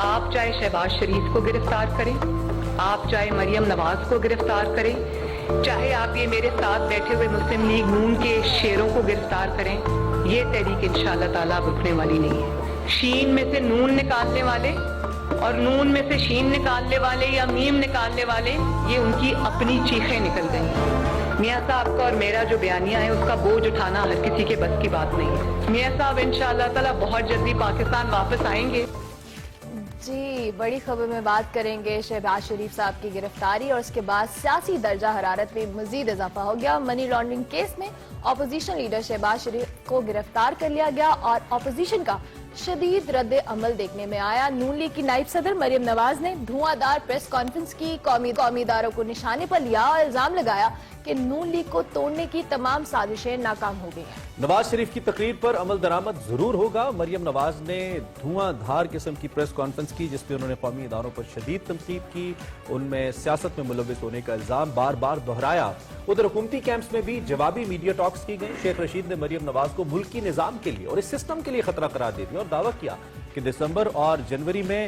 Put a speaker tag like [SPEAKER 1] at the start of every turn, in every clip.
[SPEAKER 1] آپ چاہے شہباز شریف کو گرفتار کریں، آپ چاہے مریم نواز کو گرفتار کریں، چاہے آپ یہ میرے ساتھ بیٹھے ہوئے مسلم لیگ نون کے شیروں کو گرفتار کریں، یہ تحریک انشاءاللہ تعالیٰ رکنے والی نہیں ہے۔ شین میں سے نون نکالنے والے اور نون میں سے شین نکالنے والے یا میم نکالنے والے، یہ ان کی اپنی چیخیں نکل گئی۔ میاں صاحب کا اور میرا جو بیانیہ ہے اس کا بوجھ اٹھانا ہر کسی کے بس کی بات نہیں ہے۔ میاں صاحب انشاءاللہ تعالیٰ بہت جلدی پاکستان واپس آئیں گے۔
[SPEAKER 2] جی، بڑی خبر میں بات کریں گے شہباز شریف صاحب کی گرفتاری اور اس کے بعد سیاسی درجہ حرارت میں مزید اضافہ ہو گیا۔ منی لانڈرنگ کیس میں اپوزیشن لیڈر شہباز شریف کو گرفتار کر لیا گیا اور اپوزیشن کا شدید رد عمل دیکھنے میں آیا۔ نون لیگ کی نائب صدر مریم نواز نے دھواں دار پریس کانفرنس کی، قومی اداروں کو نشانے پر لیا اور الزام لگایا کہ نون لیگ کو توڑنے کی تمام سازشیں ناکام ہو گئی ہیں۔
[SPEAKER 3] نواز شریف کی تقریر پر عمل درآمد ضرور ہوگا۔ مریم نواز نے دھواں دھار قسم کی پریس کانفرنس کی جس پہ انہوں نے قومی اداروں پر شدید تنقید کی، ان میں سیاست میں ملوث ہونے کا الزام بار بار دہرایا۔ ادھر حکومتی کیمپس میں بھی جوابی میڈیا ٹاکس کی گئی۔ شیخ رشید نے مریم نواز کو ملکی نظام کے لیے اور اس سسٹم کے لیے خطرہ قرار دے دیا اور دعویٰ کیا کہ دسمبر اور جنوری میں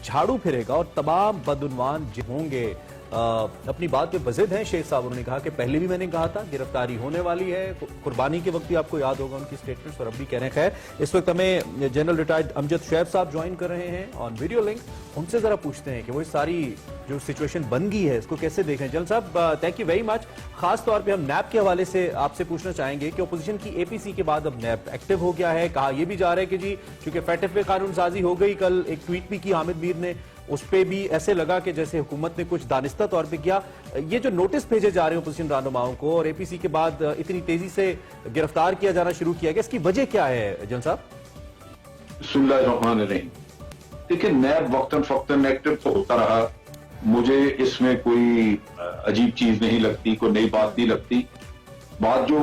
[SPEAKER 3] جھاڑو پھرے گا اور تمام بدعنوان ہوں گے۔ اپنی بات پہ بضد ہیں شیخ صاحب، انہوں نے کہا کہ پہلے بھی میں نے کہا تھا گرفتاری ہونے والی ہے۔ قربانی کے وقت بھی آپ کو یاد ہوگا ان کی سٹیٹمنٹس، اور اب بھی کہہ رہے ہیں۔ خیر، اس وقت ہمیں جنرل ریٹائرڈ امجد شعیب صاحب جوائن کر رہے ہیں آن ویڈیو لنک۔ ان سے ذرا پوچھتے ہیں کہ وہ ساری جو سچویشن بن گئی ہے اس کو کیسے دیکھیں۔ جنرل صاحب تھینک یو ویری مچ۔ خاص طور پہ ہم نیب کے حوالے سے آپ سے پوچھنا چاہیں گے کہ اپوزیشن کی اے پی سی کے بعد اب نیب ایکٹیو ہو گیا ہے۔ کہا یہ بھی جا رہا ہے کہ جی چونکہ فیٹف پہ قانون سازی ہو گئی، کل ایک ٹویٹ بھی کی حامد میر نے، اس پہ بھی ایسے لگا کہ جیسے حکومت نے کچھ دانستہ طور پہ کیا۔ یہ جو نوٹس بھیجے جا رہے ہیں اپوزیشن رہنماؤں کو اور اے پی سی کے بعد اتنی تیزی سے گرفتار کیا جانا شروع کیا گیا، اس کی وجہ کیا ہے جن صاحب؟
[SPEAKER 4] بسم اللہ الرحمن الرحیم۔ دیکھیں، نیب وقتاً فوقتاً ایکٹیو تو ہوتا رہا، مجھے اس میں کوئی عجیب چیز نہیں لگتی، کوئی نئی بات نہیں لگتی۔ بات جو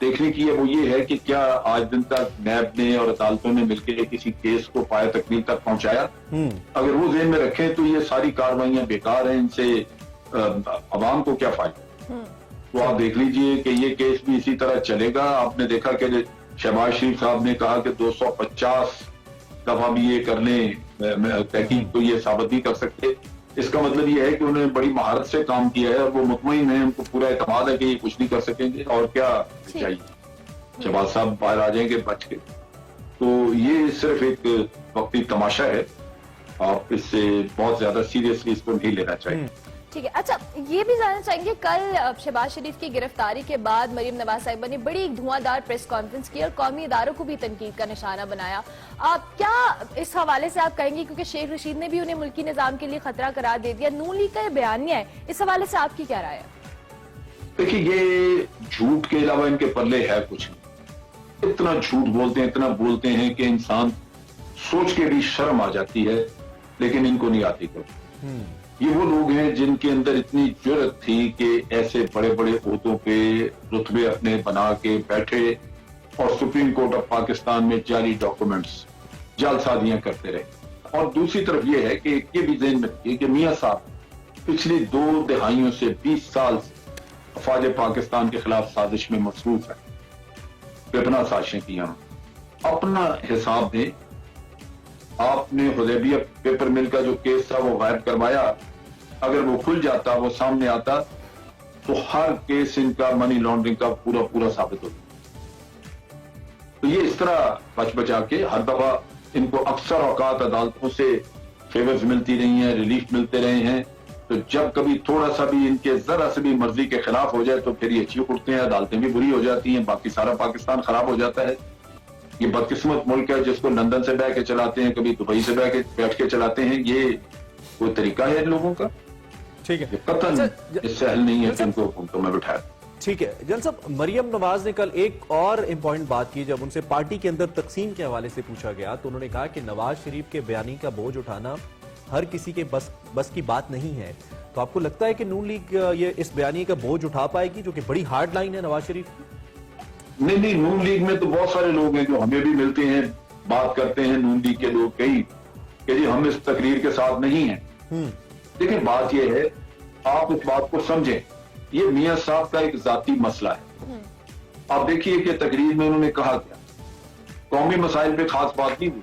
[SPEAKER 4] دیکھنے کی ہے وہ یہ ہے کہ کیا آج دن تک نیب نے اور عدالتوں نے مل کے کسی کیس کو پایہ تکمیل تک پہنچایا؟ اگر وہ ذہن میں رکھیں تو یہ ساری کارروائیاں بیکار ہیں، ان سے عوام کو کیا فائدہ؟ تو آپ دیکھ لیجئے کہ یہ کیس بھی اسی طرح چلے گا۔ آپ نے دیکھا کہ شہباز شریف صاحب نے کہا کہ 250 دفعہ بھی یہ کر لیں تحقیق تو یہ ثابت نہیں کر سکتے۔ اس کا مطلب یہ ہے کہ انہوں نے بڑی مہارت سے کام کیا ہے اور وہ مطمئن ہیں، ان کو پورا اعتماد ہے کہ یہ کچھ نہیں کر سکیں گے۔ اور کیا چاہیے، شہباز صاحب باہر آ جائیں گے بچ کے۔ تو یہ صرف ایک وقتی تماشا ہے، آپ اس سے بہت زیادہ سیریسلی اس کو نہیں لینا چاہیے۔
[SPEAKER 2] ٹھیک ہے، اچھا یہ بھی جاننا چاہیں گے، کل شہباز شریف کی گرفتاری کے بعد مریم نواز صاحبہ نے بڑی ایک دھواں دار پریس کانفرنس کی اور قومی اداروں کو بھی تنقید کا نشانہ بنایا۔ آپ کیا اس حوالے سے آپ کہیں گے، کیونکہ شیخ رشید نے بھی انہیں ملکی نظام کے لیے خطرہ قرار دے دیا، نون لیگ کا یہ بیانیہ ہے، اس حوالے سے آپ کی کیا رائے ہے؟
[SPEAKER 4] دیکھیں، یہ جھوٹ کے علاوہ ان کے پلے ہے کچھ نہیں۔ اتنا جھوٹ بولتے ہیں، اتنا بولتے ہیں کہ انسان سوچ کے بھی شرم آ جاتی ہے، لیکن ان کو نہیں آتی کبھی۔ یہ وہ لوگ ہیں جن کے اندر اتنی جرأت تھی کہ ایسے بڑے بڑے عہدوں پہ رتبے اپنے بنا کے بیٹھے اور سپریم کورٹ آف پاکستان میں جعلی ڈاکومنٹس، جعلسازیاں کرتے رہے۔ اور دوسری طرف یہ ہے کہ یہ بھی ذہن میں رکھیے کہ میاں صاحب پچھلی 2 دہائیوں سے 20 سال سے افواج پاکستان کے خلاف سازش میں مصروف ہے، بے سازشیں کی ہیں۔ اپنا حساب دیں، آپ نے حدیبیہ پیپر مل کا جو کیس تھا وہ غائب کروایا، اگر وہ کھل جاتا، وہ سامنے آتا تو ہر کیس ان کا منی لانڈرنگ کا پورا ثابت ہوتا۔ تو یہ اس طرح بچ بچا کے ہر دفعہ ان کو اکثر اوقات عدالتوں سے فیورز ملتی رہی ہیں، ریلیف ملتے رہے ہیں، تو جب کبھی تھوڑا سا بھی ان کے ذرا سے بھی مرضی کے خلاف ہو جائے تو پھر یہ چیخ اٹھتے ہیں، عدالتیں بھی بری ہو جاتی ہیں، باقی سارا پاکستان خراب ہو جاتا ہے۔ یہ بدقسمت ملک ہے جس کو لندن سے بیٹھ کے چلاتے ہیں، کبھی دبئی سے بیٹھ کے چلاتے ہیں۔ یہ کوئی طریقہ ہے ان لوگوں کا؟
[SPEAKER 3] ٹھیک ہے،
[SPEAKER 4] قطعاً اس سے حل نہیں ہے کہ ان کو حکومتوں میں بٹھایا۔
[SPEAKER 3] ٹھیک ہے جنرل صاحب، مریم نواز نے کل ایک اور امپورٹنٹ بات کی، جب ان سے پارٹی کے اندر تقسیم کے حوالے سے پوچھا گیا تو انہوں نے کہا کہ نواز شریف کے بیانی کا بوجھ اٹھانا ہر کسی کے بس کی بات نہیں ہے۔ تو آپ کو لگتا ہے کہ نون لیگ یہ اس بیانی کا بوجھ اٹھا پائے گی جو کہ بڑی ہارڈ لائن ہے نواز شریف کی؟
[SPEAKER 4] نہیں، نون لیگ میں تو بہت سارے لوگ ہیں جو ہمیں بھی ملتے ہیں، بات کرتے ہیں نون لیگ کے لوگ کئی کہ جی ہم اس تقریر کے ساتھ نہیں ہیں۔ لیکن بات یہ ہے، آپ اس بات کو سمجھیں، یہ میاں صاحب کا ایک ذاتی مسئلہ ہے۔ آپ دیکھیے کہ تقریر میں انہوں نے کہا کیا، قومی مسائل پہ خاص بات نہیں ہوئی،